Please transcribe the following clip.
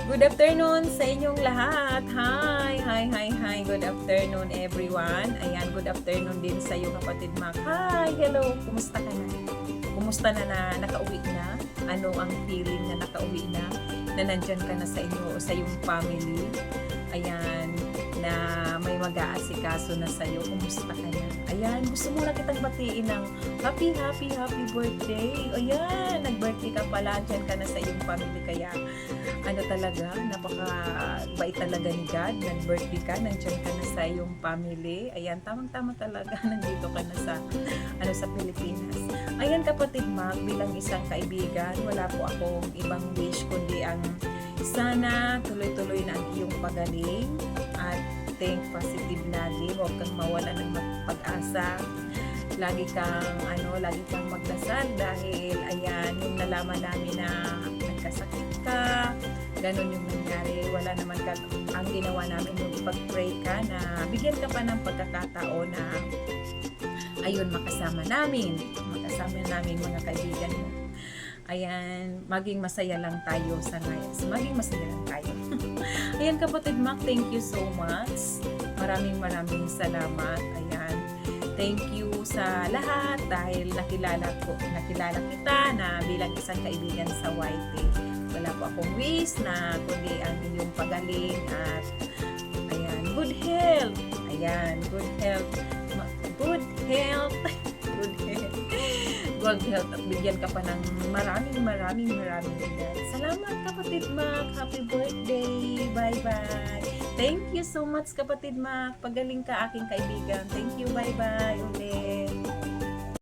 Good afternoon sa inyong lahat. Hi, hi, hi, hi. Good afternoon everyone. Ayan, good afternoon din sa iyo kapatid Mac. Hi, hello. Kumusta ka na? Kumusta na nakauwi na? Ano ang feeling na nakauwi na? Na nandyan ka na sa inyo o sa iyong family? Ayan, na may mag-aasikaso na sa iyo. Kumusta ka na? Ayan, gusto mo na kitang batiin ng happy birthday. Ayan, nag-birthday ka pala. Dyan ka na sa iyong family. Kaya, ano talaga, napaka-bait talaga ni God. Nag-birthday ka, nandyan ka na sa iyong family. Ayan, tamang-tama talaga. Nandito ka na sa Pilipinas. Ayan kapatid Mac, bilang isang kaibigan, wala po akong ibang wish kundi ang sana tuloy-tuloy na ang iyong pagaling at think positive lagi. Huwag kang mawala ng pag-asa. Lagi kang magdasal dahil ayan, yung nalaman namin na nagkasakit ka, ganun yung nangyari. Wala naman ang ginawa namin yung ipag-pray ka na bigyan ka pa ng pagkakataon na ayun, makasama namin mga kaibigan mo. Ayan, maging masaya lang tayo sa ngayon. Maging masaya lang tayo. Ayan kapatid Mac, thank you so much. Maraming salamat. Ayan, thank you sa lahat dahil nakilala kita na bilang isang kaibigan sa YT. Wala po akong wish na kundi ang inyong pagaling at ayan, good health. Ayan, good health. Good health at bigyan ka pa ng maraming edad. Salamat kapatid Mac. Happy birthday. Bye-bye. Thank you so much kapatid Mac. Pagaling ka aking kaibigan. Thank you. Bye-bye ulit.